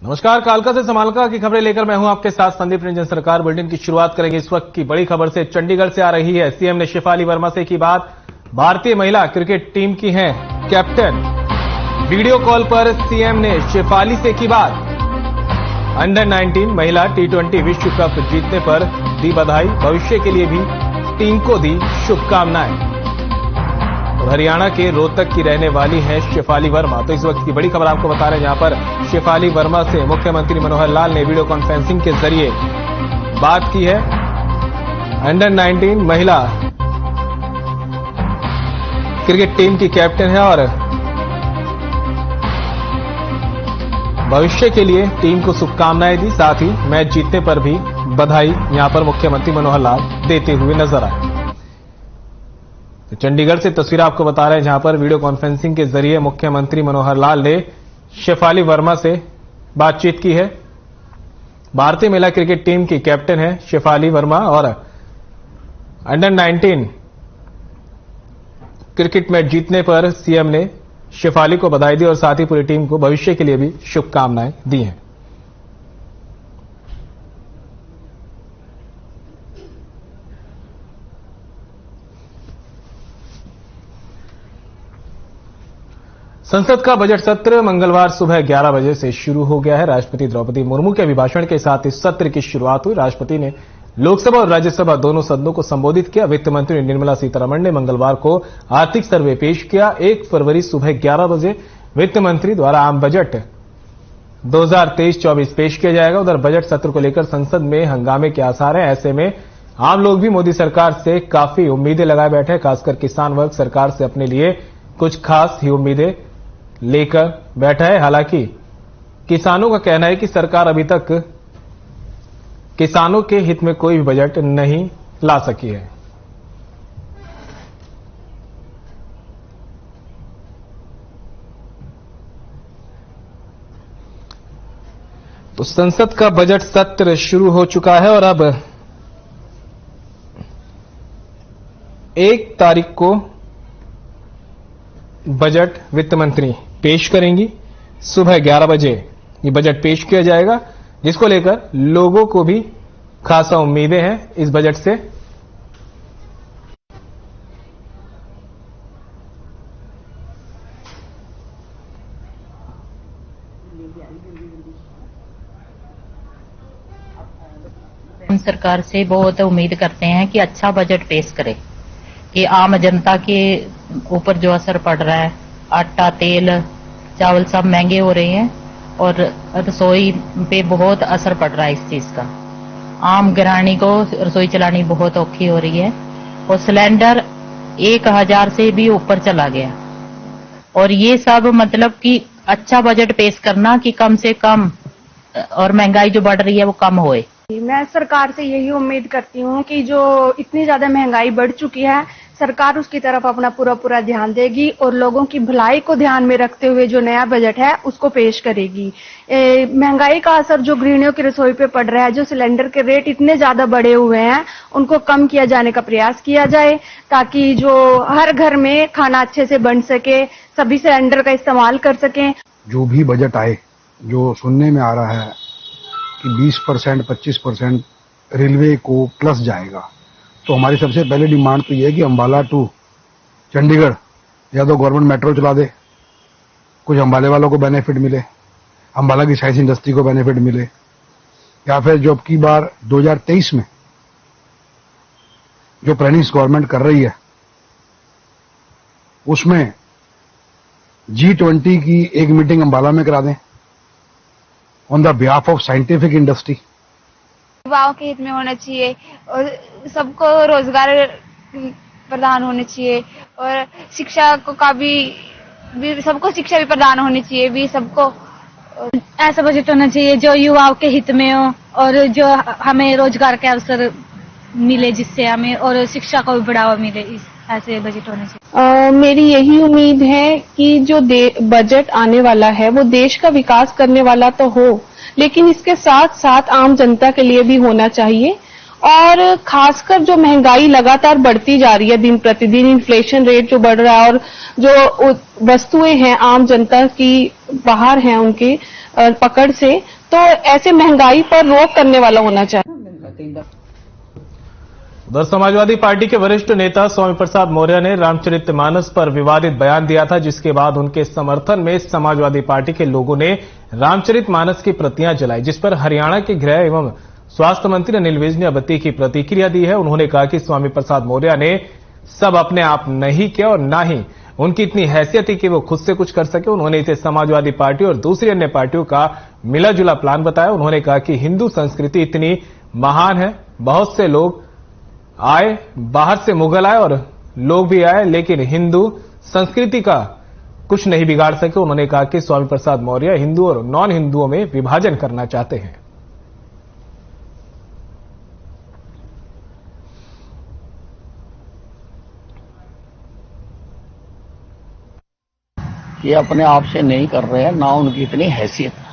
नमस्कार, कालका से समालका की खबरें लेकर मैं हूं आपके साथ संदीप रंजन सरकार। बुलेटिन की शुरुआत करेंगे इस वक्त की बड़ी खबर से। चंडीगढ़ से आ रही है। सीएम ने शेफाली वर्मा से की बात। भारतीय महिला क्रिकेट टीम की हैं कैप्टन। वीडियो कॉल पर सीएम ने शेफाली से की बात। अंडर 19 महिला T20 विश्व कप जीतने पर दी बधाई। भविष्य के लिए भी टीम को दी शुभकामनाएं। हरियाणा के रोहतक की रहने वाली हैं शेफाली वर्मा। तो इस वक्त की बड़ी खबर आपको बता रहे हैं, जहां पर शेफाली वर्मा से मुख्यमंत्री मनोहर लाल ने वीडियो कॉन्फ्रेंसिंग के जरिए बात की है। अंडर 19 महिला क्रिकेट टीम की कैप्टन है और भविष्य के लिए टीम को शुभकामनाएं दी। साथ ही मैच जीतने पर भी बधाई यहां पर मुख्यमंत्री मनोहर लाल देते हुए नजर आए। तो चंडीगढ़ से तस्वीर आपको बता रहे हैं, जहां पर वीडियो कॉन्फ्रेंसिंग के जरिए मुख्यमंत्री मनोहर लाल ने शेफाली वर्मा से बातचीत की है। भारतीय महिला क्रिकेट टीम की कैप्टन है शेफाली वर्मा और अंडर 19 क्रिकेट मैच जीतने पर सीएम ने शेफाली को बधाई दी और साथ ही पूरी टीम को भविष्य के लिए भी शुभकामनाएं दी हैं। संसद का बजट सत्र मंगलवार सुबह 11 बजे से शुरू हो गया है। राष्ट्रपति द्रौपदी मुर्मू के अभिभाषण के साथ इस सत्र की शुरुआत हुई। राष्ट्रपति ने लोकसभा और राज्यसभा दोनों सदनों को संबोधित किया। वित्त मंत्री निर्मला सीतारमण ने मंगलवार को आर्थिक सर्वे पेश किया। 1 फरवरी सुबह 11 बजे वित्त मंत्री द्वारा आम बजट 2023-24 पेश किया जाएगा। उधर बजट सत्र को लेकर संसद में हंगामे के आसार हैं। ऐसे में आम लोग भी मोदी सरकार से काफी उम्मीदें लगाए बैठे हैं। खासकर किसान वर्ग सरकार से अपने लिए कुछ खास ही उम्मीदें लेकर बैठा है। हालांकि किसानों का कहना है कि सरकार अभी तक किसानों के हित में कोई भी बजट नहीं ला सकी है। तो संसद का बजट सत्र शुरू हो चुका है और अब 1 तारीख को बजट वित्त मंत्री पेश करेंगी। सुबह 11 बजे ये बजट पेश किया जाएगा, जिसको लेकर लोगों को भी खासा उम्मीदें हैं इस बजट से। हम सरकार से बहुत उम्मीद करते हैं कि अच्छा बजट पेश करे, कि आम जनता के ऊपर जो असर पड़ रहा है, आटा, तेल, चावल सब महंगे हो रहे हैं और रसोई पे बहुत असर पड़ रहा है इस चीज का। आम गृहिणी को रसोई चलानी बहुत औखी हो रही है और सिलेंडर 1000 से भी ऊपर चला गया। और ये सब मतलब कि अच्छा बजट पेश करना कि कम से कम और महंगाई जो बढ़ रही है वो कम होए। मैं सरकार से यही उम्मीद करती हूँ कि जो इतनी ज्यादा महंगाई बढ़ चुकी है, सरकार उसकी तरफ अपना पूरा ध्यान देगी और लोगों की भलाई को ध्यान में रखते हुए जो नया बजट है उसको पेश करेगी। महंगाई का असर जो गृहिणियों की रसोई पे पड़ रहा है, जो सिलेंडर के रेट इतने ज्यादा बढ़े हुए हैं, उनको कम किया जाने का प्रयास किया जाए, ताकि जो हर घर में खाना अच्छे से बन सके, सभी सिलेंडर का इस्तेमाल कर सकें। जो भी बजट आए, जो सुनने में आ रहा है कि 20%, 25% रेलवे को प्लस जाएगा, तो हमारी सबसे पहले डिमांड तो ये है कि अंबाला टू चंडीगढ़ या तो गवर्नमेंट मेट्रो चला दे, कुछ अंबाले वालों को बेनिफिट मिले, अंबाला की साइंस इंडस्ट्री को बेनिफिट मिले, या फिर जो अब की बार 2023 में जो प्लानिंग गवर्नमेंट कर रही है उसमें G20 की एक मीटिंग अंबाला में करा दें on the behalf of scientific industry. युवाओं के हित में होना चाहिए और सबको रोजगार प्रदान होने चाहिए और शिक्षा को का भी सबको शिक्षा भी प्रदान होनी चाहिए। भी सबको ऐसा बजट होना चाहिए जो युवाओं के हित में हो और जो हमें रोजगार के अवसर मिले, जिससे हमें और शिक्षा को भी बढ़ावा मिले। ऐसे बजट होने चाहिए। मेरी यही उम्मीद है कि जो बजट आने वाला है वो देश का विकास करने वाला तो हो, लेकिन इसके साथ साथ आम जनता के लिए भी होना चाहिए और खासकर जो महंगाई लगातार बढ़ती जा रही है दिन प्रतिदिन, इन्फ्लेशन रेट जो बढ़ रहा है और जो वस्तुएं हैं आम जनता की बाहर हैं उनके पकड़ से, तो ऐसे महंगाई पर रोक करने वाला होना चाहिए। उधर समाजवादी पार्टी के वरिष्ठ नेता स्वामी प्रसाद मौर्य ने रामचरितमानस पर विवादित बयान दिया था, जिसके बाद उनके समर्थन में समाजवादी पार्टी के लोगों ने रामचरितमानस की प्रतियां जलाई, जिस पर हरियाणा के गृह एवं स्वास्थ्य मंत्री अनिल विज ने आपत्ति की प्रतिक्रिया दी है। उन्होंने कहा कि स्वामी प्रसाद मौर्य ने सब अपने आप नहीं किया और न ही उनकी इतनी हैसियत थी कि वो खुद से कुछ कर सके। उन्होंने इसे समाजवादी पार्टी और दूसरी अन्य पार्टियों का मिला जुला प्लान बताया। उन्होंने कहा कि हिंदू संस्कृति इतनी महान है, बहुत से लोग आए, बाहर से मुगल आए और लोग भी आए, लेकिन हिंदू संस्कृति का कुछ नहीं बिगाड़ सके। उन्होंने कहा कि स्वामी प्रसाद मौर्य हिंदू और नॉन हिंदुओं में विभाजन करना चाहते हैं। ये अपने आप से नहीं कर रहे हैं, ना उनकी इतनी हैसियत है।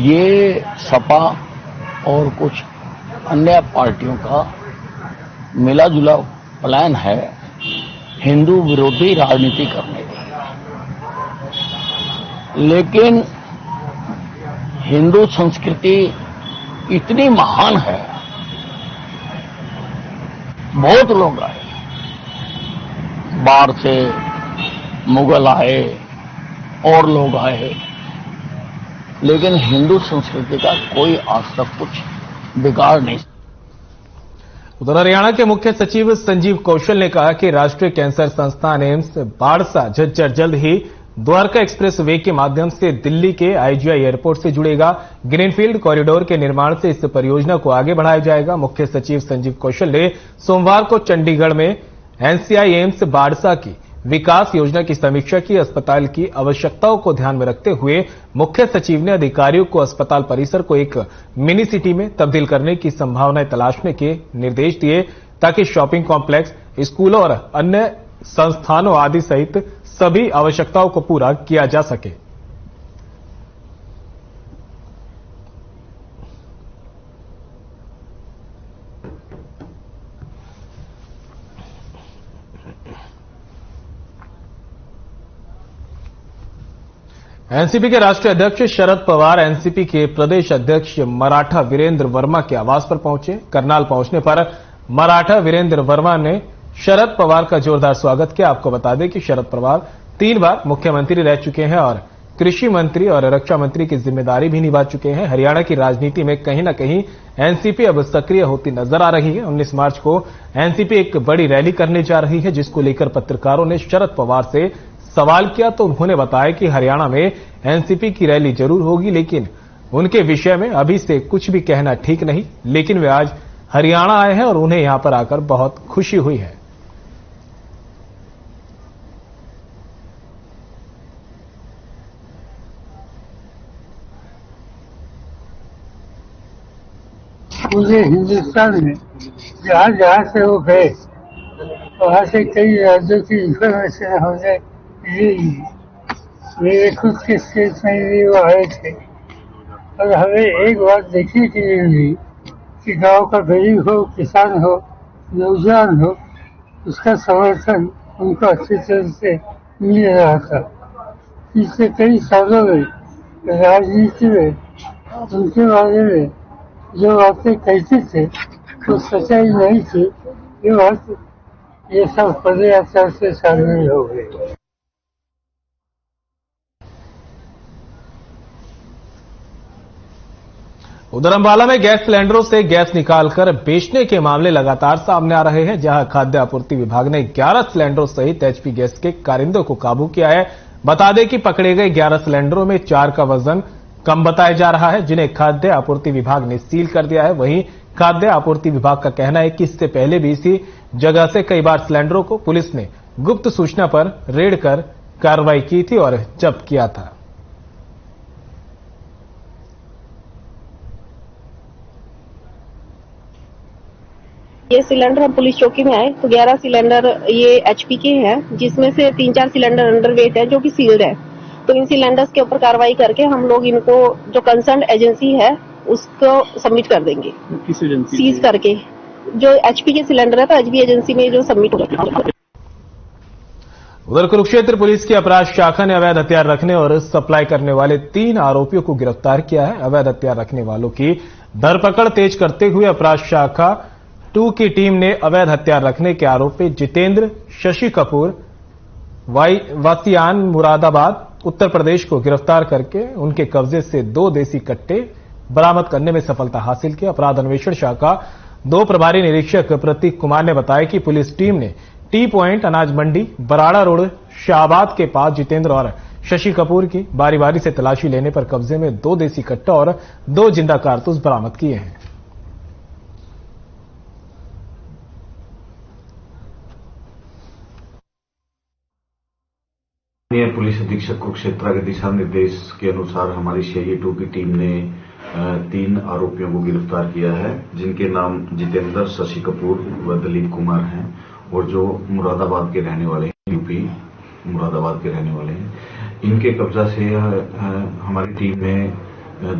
ये सपा और कुछ अन्य पार्टियों का मिला जुला प्लान है हिंदू विरोधी राजनीति करने की। लेकिन हिंदू संस्कृति इतनी महान है, बहुत लोग आए, बाहर से मुगल आए और लोग आए, लेकिन हिंदू संस्कृति का कोई आज तक कुछ बिगाड़ नहीं। उधर हरियाणा के मुख्य सचिव संजीव कौशल ने कहा कि राष्ट्रीय कैंसर संस्थान एम्स बाड़सा झज्जर जल्द ही द्वारका एक्सप्रेस वे के माध्यम से दिल्ली के आईजीआई एयरपोर्ट से जुड़ेगा। ग्रीनफील्ड कॉरिडोर के निर्माण से इस परियोजना को आगे बढ़ाया जाएगा। मुख्य सचिव संजीव कौशल ने सोमवार को चंडीगढ़ में एनसीआई एम्स बाड़सा की विकास योजना की समीक्षा की। अस्पताल की आवश्यकताओं को ध्यान में रखते हुए मुख्य सचिव ने अधिकारियों को अस्पताल परिसर को एक मिनी सिटी में तब्दील करने की संभावनाएं तलाशने के निर्देश दिए, ताकि शॉपिंग कॉम्प्लेक्स, स्कूलों और अन्य संस्थानों आदि सहित सभी आवश्यकताओं को पूरा किया जा सके। एनसीपी के राष्ट्रीय अध्यक्ष शरद पवार एनसीपी के प्रदेश अध्यक्ष मराठा वीरेंद्र वर्मा के आवास पर पहुंचे। करनाल पहुंचने पर मराठा वीरेंद्र वर्मा ने शरद पवार का जोरदार स्वागत किया। आपको बता दें कि शरद पवार 3 बार मुख्यमंत्री रह चुके हैं और कृषि मंत्री और रक्षा मंत्री की जिम्मेदारी भी निभा चुके हैं। हरियाणा की राजनीति में कहीं न कहीं एनसीपी अब सक्रिय होती नजर आ रही है। 19 मार्च को एनसीपी एक बड़ी रैली करने जा रही है, जिसको लेकर पत्रकारों ने शरद पवार से सवाल किया तो उन्होंने बताया कि हरियाणा में एनसीपी की रैली जरूर होगी, लेकिन उनके विषय में अभी से कुछ भी कहना ठीक नहीं। लेकिन वे आज हरियाणा आए हैं और उन्हें यहां पर आकर बहुत खुशी हुई है। पूरे हिंदुस्तान में जहां जहां से वो गए वहां से कई राज्यों की इंफॉर्मेशन हमने ली। मेरे खुद के स्टेट में भी वो आए थे और हमें एक बात देखने के लिए मिली कि गांव का गरीब हो, किसान हो, नौजवान हो, उसका समर्थन उनको अच्छी तरह से मिल रहा था। पिछले कई सालों में राजनीति में उनके बारे में जो बातें कहते थे वो सच्चाई नहीं थी। ये सब पदयात्रा से शामिल हो गए। उधर अंबाला में गैस सिलेंडरों से गैस निकालकर बेचने के मामले लगातार सामने आ रहे हैं, जहां खाद्य आपूर्ति विभाग ने 11 सिलेंडरों सहित एचपी गैस के कारिंदों को काबू किया है। बता दें कि पकड़े गए 11 सिलेंडरों में 4 का वजन कम बताया जा रहा है, जिन्हें खाद्य आपूर्ति विभाग ने सील कर दिया है। वहीं खाद्य आपूर्ति विभाग का कहना है कि इससे पहले भी इसी जगह से कई बार सिलेंडरों को पुलिस ने गुप्त सूचना पर रेड कर कार्रवाई की थी और जब्त किया था। ये सिलेंडर हम पुलिस चौकी में आए तो 11 सिलेंडर ये एचपी के हैं, जिसमें से 3-4 सिलेंडर अंडरवेट है जो कि सील्ड है। तो इन सिलेंडर्स के ऊपर कार्रवाई करके हम लोग इनको जो कंसर्न एजेंसी है उसको सबमिट कर देंगे। किस एजेंसी? सीज करके जो एचपी के सिलेंडर है तो एचपी एजेंसी में जो सबमिट होगा। उधर कुरुक्षेत्र पुलिस की अपराध शाखा ने अवैध हथियार रखने और सप्लाई करने वाले 3 आरोपियों को गिरफ्तार किया है। अवैध हथियार रखने वालों की धरपकड़ तेज करते हुए अपराध शाखा 2 की टीम ने अवैध हथियार रखने के आरोपी जितेंद्र शशि कपूर वासियान मुरादाबाद उत्तर प्रदेश को गिरफ्तार करके उनके कब्जे से 2 देसी कट्टे बरामद करने में सफलता हासिल की। अपराध अन्वेषण शाखा 2 प्रभारी निरीक्षक प्रतीक कुमार ने बताया कि पुलिस टीम ने टी पॉइंट अनाज मंडी बराड़ा रोड शाहबाद के पास जितेंद्र और शशि कपूर की बारी बारी से तलाशी लेने पर कब्जे में 2 देसी कट्टा और 2 जिंदा कारतूस बरामद किए हैं। पुलिस अधीक्षक कुरुक्षेत्र के दिशा निर्देश के अनुसार हमारी सीआईए 2 की टीम ने 3 आरोपियों को गिरफ्तार किया है, जिनके नाम जितेंद्र शशि कपूर व दिलीप कुमार हैं और जो मुरादाबाद के रहने वाले हैं, यूपी मुरादाबाद के रहने वाले हैं। इनके कब्जा से हमारी टीम ने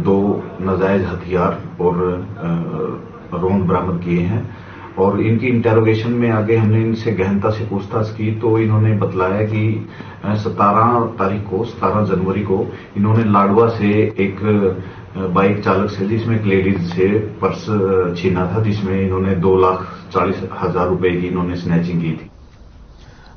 2 नाजायज हथियार और रोंद बरामद किए हैं और इनकी इंटेरोगेशन में आगे हमने इनसे गहनता से पूछताछ की तो इन्होंने बतलाया कि 17 जनवरी को इन्होंने लाडवा से एक बाइक चालक से जिसमें एक लेडीज से पर्स छीना था, जिसमें इन्होंने 2,40,000 रुपए की इन्होंने स्नैचिंग की थी।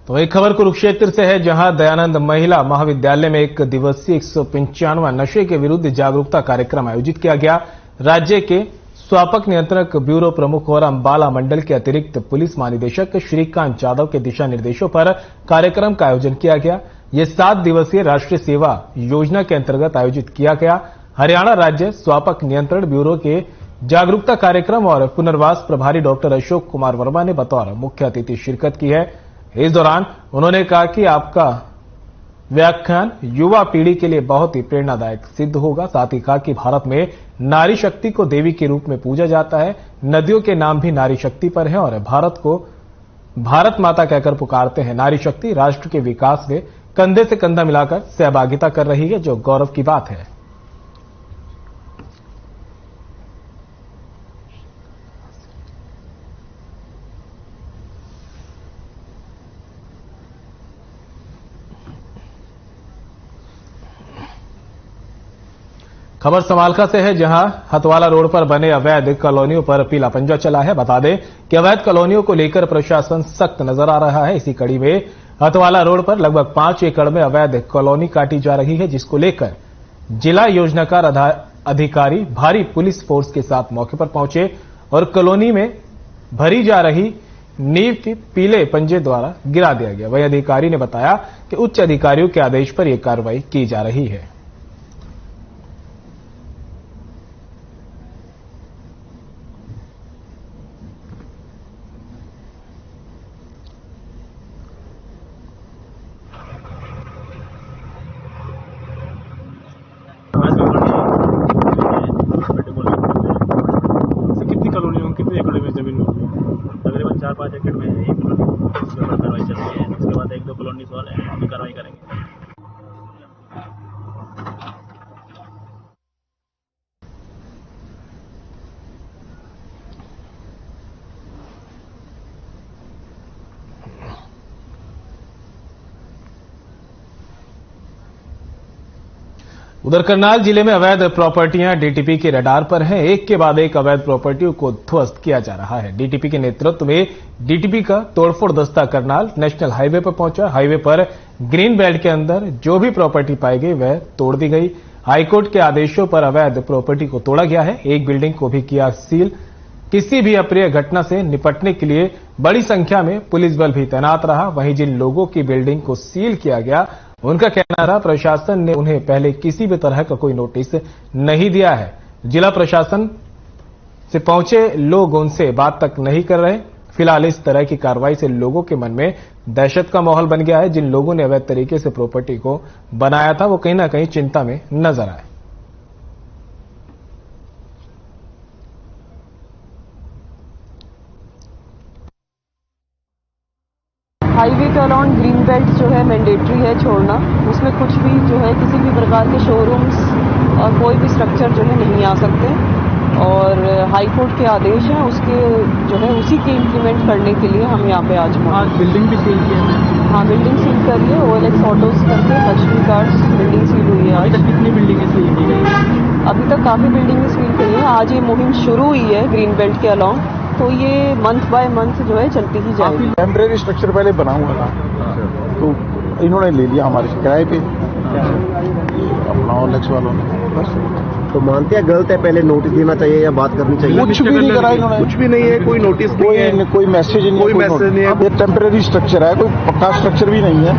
तो एक खबर कुरुक्षेत्र से है, जहां दयानंद महिला महाविद्यालय में 1 दिवसीय 195वां नशे के विरुद्ध जागरूकता कार्यक्रम आयोजित किया गया। राज्य के स्वापक नियंत्रक ब्यूरो प्रमुख और अंबाला मंडल के अतिरिक्त पुलिस महानिदेशक श्रीकांत यादव के दिशा निर्देशों पर कार्यक्रम का आयोजन किया गया। ये 7 दिवसीय राष्ट्रीय सेवा योजना के अंतर्गत आयोजित किया गया। हरियाणा राज्य स्वापक नियंत्रण ब्यूरो के जागरूकता कार्यक्रम और पुनर्वास प्रभारी डॉक्टर अशोक कुमार वर्मा ने बतौर मुख्य अतिथि शिरकत की है। इस दौरान उन्होंने कहा कि आपका व्याख्यान युवा पीढ़ी के लिए बहुत ही प्रेरणादायक सिद्ध होगा। साथ ही कहा कि भारत में नारी शक्ति को देवी के रूप में पूजा जाता है, नदियों के नाम भी नारी शक्ति पर है और भारत को भारत माता कहकर पुकारते हैं। नारी शक्ति राष्ट्र के विकास में कंधे से कंधा मिलाकर सहभागिता कर रही है, जो गौरव की बात है। खबर समालखा से है, जहां हतवाला रोड पर बने अवैध कॉलोनियों पर पीला पंजा चला है। बता दें कि अवैध कॉलोनियों को लेकर प्रशासन सख्त नजर आ रहा है। इसी कड़ी में हतवाला रोड पर लगभग 5 एकड़ में अवैध कॉलोनी काटी जा रही है, जिसको लेकर जिला योजनाकार अधिकारी भारी पुलिस फोर्स के साथ मौके पर पहुंचे और कॉलोनी में भरी जा रही नींव की पीले पंजे द्वारा गिरा दिया गया। वही अधिकारी ने बताया कि उच्च अधिकारियों के आदेश पर यह कार्रवाई की जा रही है। कितने एकड़ में जमीन तकरीबन 4-5 एकड़ में है। उसके ऊपर कार्रवाई चल रही है। उसके बाद 1-2 कॉलोनी सवाल है, हम भी कार्रवाई करेंगे। उधर करनाल जिले में अवैध प्रॉपर्टियां डीटीपी के रडार पर हैं। एक के बाद एक अवैध प्रॉपर्टियों को ध्वस्त किया जा रहा है। डीटीपी के नेतृत्व में डीटीपी का तोड़फोड़ दस्ता करनाल नेशनल हाईवे पर पहुंचा। हाईवे पर ग्रीन बेल्ट के अंदर जो भी प्रॉपर्टी पाई गई वह तोड़ दी गई। हाईकोर्ट के आदेशों पर अवैध प्रॉपर्टी को तोड़ा गया है। एक बिल्डिंग को भी किया सील। किसी भी अप्रिय घटना से निपटने के लिए बड़ी संख्या में पुलिस बल भी तैनात रहा। वहीं जिन लोगों की बिल्डिंग को सील किया गया, उनका कहना था प्रशासन ने उन्हें पहले किसी भी तरह का कोई नोटिस नहीं दिया है। जिला प्रशासन से पहुंचे लोग उनसे बात तक नहीं कर रहे। फिलहाल इस तरह की कार्रवाई से लोगों के मन में दहशत का माहौल बन गया है। जिन लोगों ने अवैध तरीके से प्रॉपर्टी को बनाया था, वो कहीं ना कहीं चिंता में नजर आए। हाईवे के अलाउंड ग्रीन बेल्ट जो है मैंडेटरी है छोड़ना। उसमें कुछ भी जो है किसी भी प्रकार के शोरूम्स और कोई भी स्ट्रक्चर जो है नहीं आ सकते। और हाई कोर्ट के आदेश हैं उसके जो है उसी के इम्प्लीमेंट करने के लिए हम यहाँ पे आज बिल्डिंग भी सील की है। हाँ, बिल्डिंग सील करी है। OLX ऑटोज करके लक्ष्मी कार्स बिल्डिंग सील हुई है। अभी तक कितनी बिल्डिंगें सील की गई? अभी तक काफ़ी बिल्डिंगें सील की हैं। आज ये मुहिम शुरू हुई है ग्रीन बेल्ट के अलॉन्ग, तो ये मंथ बाय मंथ जो है चलती ही जाएगी। टेम्परेरी स्ट्रक्चर पहले बना हुआ था, तो इन्होंने ले लिया हमारे से किराए पे अपना OLX वालों ने। बस तो मानते हैं गलत है, पहले नोटिस देना चाहिए या बात करनी चाहिए? कुछ भी नहीं करा इन्होंने, कुछ भी नहीं है, कोई नोटिस नहीं है, कोई मैसेज नहीं, कोई मैसेज नहीं है। ये टेम्परेरी स्ट्रक्चर है, कोई पक्का स्ट्रक्चर भी नहीं है,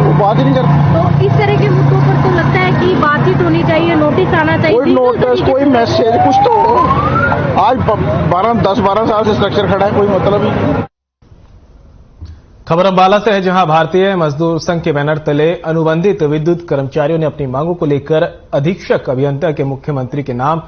वो बात ही नहीं करते। तो इस तरह के मुद्दों पर तो लगता है कि बातचीत होनी चाहिए, नोटिस आना चाहिए। कोई नोटिस, कोई मैसेज, कुछ तो आज 10-12 साल से स्ट्रक्चर खड़ा है, कोई मतलब ही नहीं। खबर अंबाला से है, जहां भारतीय मजदूर संघ के बैनर तले अनुबंधित विद्युत कर्मचारियों ने अपनी मांगों को लेकर अधीक्षक अभियंता के मुख्यमंत्री के नाम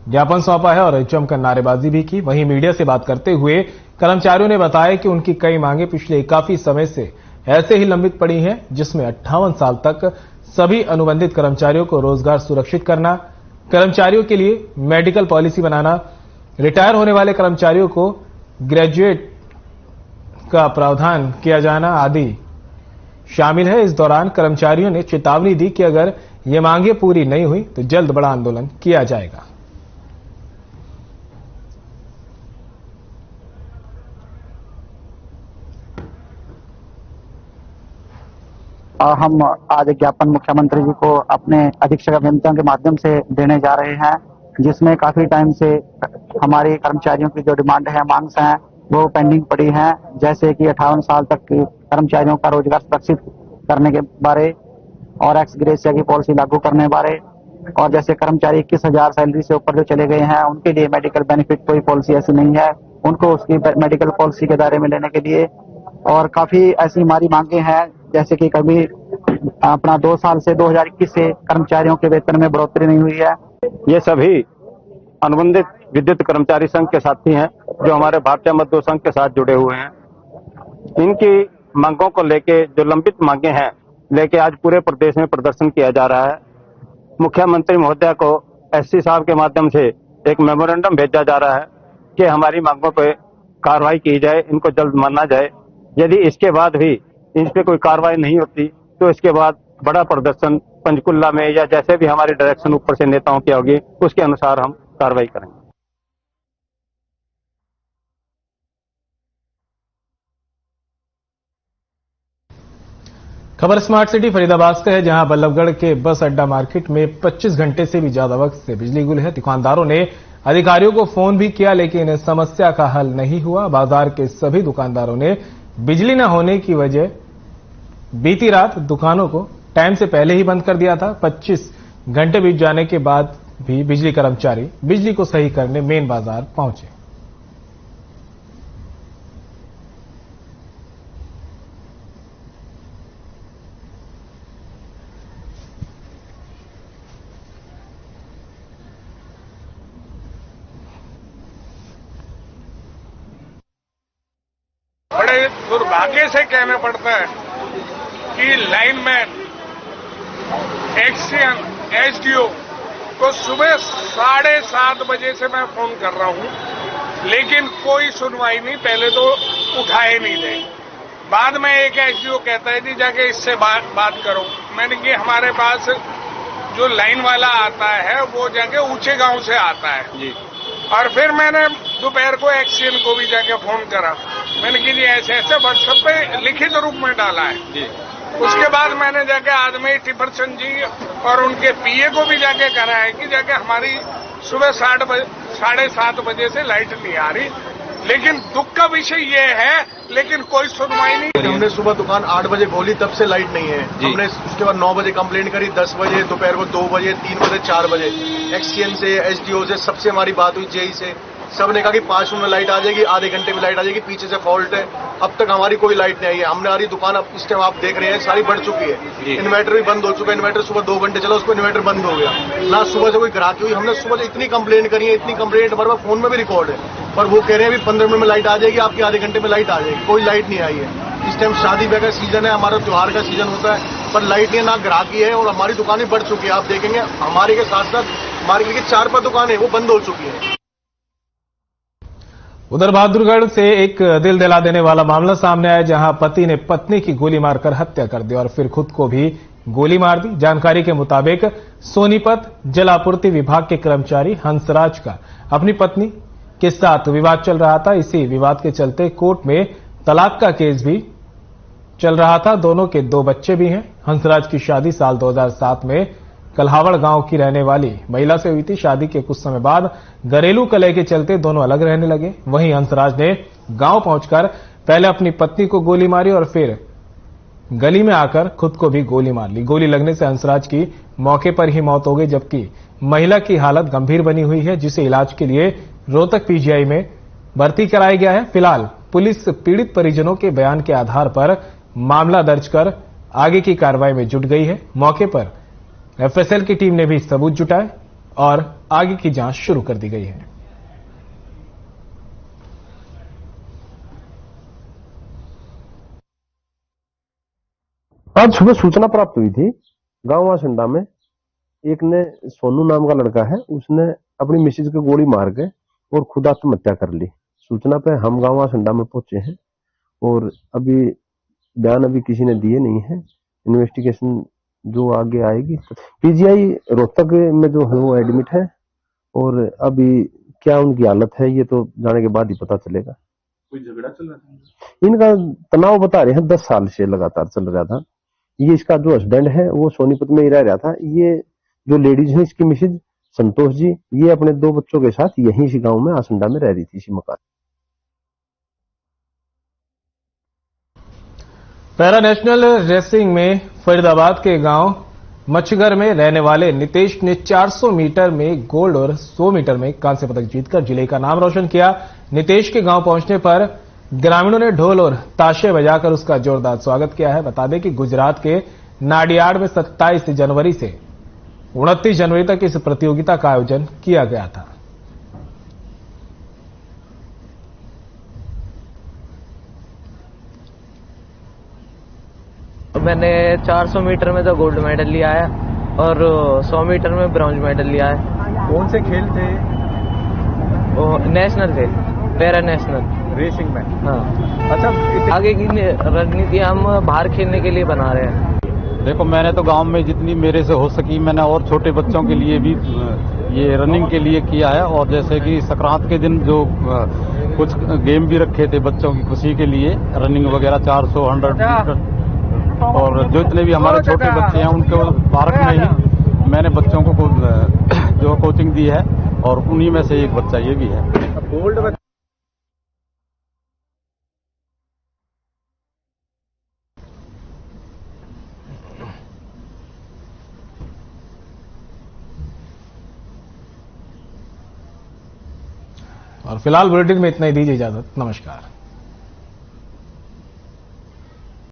ज्ञापन सौंपा है और जमकर नारेबाजी भी की। वहीं मीडिया से बात करते हुए कर्मचारियों ने बताया कि उनकी कई मांगें पिछले काफी समय से ऐसे ही लंबित पड़ी हैं, जिसमें 58 साल तक सभी अनुबंधित कर्मचारियों को रोजगार सुरक्षित करना, कर्मचारियों के लिए मेडिकल पॉलिसी बनाना, रिटायर होने वाले कर्मचारियों को ग्रेजुएट का प्रावधान किया जाना आदि शामिल है। इस दौरान कर्मचारियों ने चेतावनी दी कि अगर ये मांगे पूरी नहीं हुई तो जल्द बड़ा आंदोलन किया जाएगा। हम आज ज्ञापन मुख्यमंत्री जी को अपने अधीक्षक अभियंताओं के माध्यम से देने जा रहे हैं, जिसमें काफी टाइम से हमारे कर्मचारियों की जो डिमांड है, मांग है, वो पेंडिंग पड़ी हैं। जैसे कि 58 साल तक के कर्मचारियों का रोजगार सुरक्षित करने के बारे और एक्स ग्रेशिया की पॉलिसी लागू करने बारे, और जैसे कर्मचारी 21,000 सैलरी से ऊपर जो चले गए हैं उनके लिए मेडिकल बेनिफिट कोई पॉलिसी ऐसी नहीं है, उनको उसकी मेडिकल पॉलिसी के दायरे में लेने के लिए। और काफी ऐसी हमारी मांगे हैं, जैसे कि कभी अपना 2 साल से 2021 से कर्मचारियों के वेतन में बढ़ोतरी नहीं हुई है। ये सभी अनुबंधित विद्युत कर्मचारी संघ के साथी हैं जो हमारे भारतीय मजदूर संघ के साथ जुड़े हुए हैं। इनकी मांगों को लेके, जो लंबित मांगे हैं लेके आज पूरे प्रदेश में प्रदर्शन किया जा रहा है। मुख्यमंत्री महोदय को SC साहब के माध्यम से एक मेमोरेंडम भेजा जा रहा है कि हमारी मांगों पर कार्रवाई की जाए, इनको जल्द माना जाए। यदि इसके बाद भी इन पे कोई कार्रवाई नहीं होती तो इसके बाद बड़ा प्रदर्शन पंचकुला में या जैसे भी हमारी डायरेक्शन ऊपर से नेताओं की होगी उसके अनुसार हम कार्रवाई करेंगे। खबर स्मार्ट सिटी फरीदाबाद से है, जहां बल्लभगढ़ के बस अड्डा मार्केट में 25 घंटे से भी ज्यादा वक्त से बिजली गुल है। दुकानदारों ने अधिकारियों को फोन भी किया, लेकिन समस्या का हल नहीं हुआ। बाजार के सभी दुकानदारों ने बिजली न होने की वजह बीती रात दुकानों को टाइम से पहले ही बंद कर दिया था। 25 घंटे बीत जाने के बाद भी बिजली कर्मचारी बिजली को सही करने मेन बाजार पहुंचे। बड़े दुर्भाग्य से कहना पड़ता है कि लाइनमैन, एक्सीएन, SDO को सुबह 7:30 बजे से मैं फोन कर रहा हूं, लेकिन कोई सुनवाई नहीं। पहले तो उठाए नहीं रहे, बाद में एक SDO कहता है जी जाके इससे बात करो। मैंने कि हमारे पास जो लाइन वाला आता है वो जाके ऊंचे गांव से आता है जी। और फिर मैंने दोपहर को एक्सीएन को भी जाके फोन करा, मैंने कि जी ऐसे ऐसे व्हाट्सएप पे लिखित रूप में डाला है जी। उसके बाद मैंने जाके आदमी टिफरसन जी और उनके PA को भी जाके करा है कि जाके हमारी सुबह 7:30 बजे से लाइट नहीं आ रही। लेकिन दुख का विषय ये है, लेकिन कोई सुनवाई नहीं। हमने सुबह दुकान 8 बजे खोली, तब से लाइट नहीं है। हमने उसके बाद 9 बजे कंप्लेंट करी, 10 बजे, दोपहर को 2 बजे, 3 बजे, 4 बजे। एक्सीएन से, SDO से, सबसे हमारी बात हुई, JE से, सबने कहा कि 5 मिनट में लाइट आ जाएगी, आधे घंटे में लाइट आ जाएगी, पीछे से फॉल्ट है। अब तक हमारी कोई लाइट नहीं आई है। हमने हमारी दुकान अब इस टाइम आप देख रहे हैं सारी बढ़ चुकी है। इन्वर्टर भी बंद हो चुका है। इन्वर्टर सुबह 2 घंटे चला, उसको इन्वर्टर बंद हो गया। ना सुबह से कोई ग्राहक हुई। हमने सुबह से इतनी कंप्लेंट करी है, इतनी कंप्लेंट हमारे पास फोन में भी रिकॉर्ड है, पर वो कह रहे हैं 15 मिनट में लाइट आ जाएगी, आपकी आधे घंटे में लाइट आ जाएगी। कोई लाइट नहीं आई है। इस टाइम शादी ब्याह का सीजन है, हमारा त्योहार का सीजन होता है, पर लाइट नहीं, ना ग्राहकी है और हमारी दुकानें बढ़ चुकी है। आप देखेंगे हमारे के साथ साथ मार्केट की 4-5 दुकानें वो बंद हो चुकी हैं। उधर बहादुरगढ़ से एक दिल दिला देने वाला मामला सामने आया, जहां पति ने पत्नी की गोली मारकर हत्या कर दी और फिर खुद को भी गोली मार दी। जानकारी के मुताबिक सोनीपत जल आपूर्ति विभाग के कर्मचारी हंसराज का अपनी पत्नी के साथ विवाद चल रहा था। इसी विवाद के चलते कोर्ट में तलाक का केस भी चल रहा था। दोनों के 2 बच्चे भी हैं। हंसराज की शादी साल 2007 में कल्हावड़ गांव की रहने वाली महिला से हुई थी। शादी के कुछ समय बाद घरेलू कलह के चलते दोनों अलग रहने लगे। वहीं हंसराज ने गांव पहुंचकर पहले अपनी पत्नी को गोली मारी और फिर गली में आकर खुद को भी गोली मार ली। गोली लगने से हंसराज की मौके पर ही मौत हो गई, जबकि महिला की हालत गंभीर बनी हुई है, जिसे इलाज के लिए रोहतक पीजीआई में भर्ती कराया गया है। फिलहाल पुलिस पीड़ित परिजनों के बयान के आधार पर मामला दर्ज कर आगे की कार्रवाई में जुट गई है। मौके पर एफएसएल की टीम ने भी सबूत जुटाए और आगे की जांच शुरू कर दी गई है। आज सुबह सूचना प्राप्त हुई थी गांव वासंडा में, एक ने सोनू नाम का लड़का है, उसने अपनी मिसेज को गोली मार के और खुद आत्महत्या कर ली। सूचना पे हम गांव वासंडा में पहुंचे हैं और अभी बयान अभी किसी ने दिए नहीं है। इन्वेस्टिगेशन जो आगे आएगी। पीजीआई रोहतक में जो है वो एडमिट है और अभी क्या उनकी हालत है ये तो जाने के बाद ही पता चलेगा। कोई झगड़ा चल रहा था? इनका तनाव बता रहे हैं 10 साल से लगातार चल रहा था। ये इसका जो हस्बैंड है वो सोनीपत में ही रह रहा था। ये जो लेडीज है इसकी मिसेज संतोष जी, ये अपने 2 बच्चों के साथ यहीं इसी गांव में आसंडा में रह रही थी, इसी मकान। पैरा नेशनल रेसलिंग में फरीदाबाद के गांव मच्छगर में रहने वाले नितेश ने 400 मीटर में गोल्ड और 100 मीटर में कांस्य पदक जीतकर जिले का नाम रोशन किया। नितेश के गांव पहुंचने पर ग्रामीणों ने ढोल और ताशे बजाकर उसका जोरदार स्वागत किया है। बता दें कि गुजरात के नाडियाड में 27 जनवरी से 29 जनवरी तक इस प्रतियोगिता का आयोजन किया गया था। मैंने 400 मीटर में तो गोल्ड मेडल लिया है और 100 मीटर में ब्रॉन्ज मेडल लिया है। कौन से खेल थे? वो नेशनल थे, पैरा नेशनल रेसिंग में। हाँ। अच्छा, आगे की रणनीति हम बाहर खेलने के लिए बना रहे हैं। देखो, मैंने तो गांव में जितनी मेरे से हो सकी मैंने और छोटे बच्चों के लिए भी ये रनिंग के लिए किया है। और जैसे कि संक्रांत के दिन जो कुछ गेम भी रखे थे बच्चों की खुशी के लिए, रनिंग वगैरह 400, 100 मीटर, और जो इतने भी हमारे छोटे बच्चे हैं उनके पार्क में ही मैंने बच्चों को जो कोचिंग दी है और उन्हीं में से एक बच्चा ये भी है। गोल्ड और फिलहाल बुलेटिन में इतना ही, दीजिए इजाजत। नमस्कार।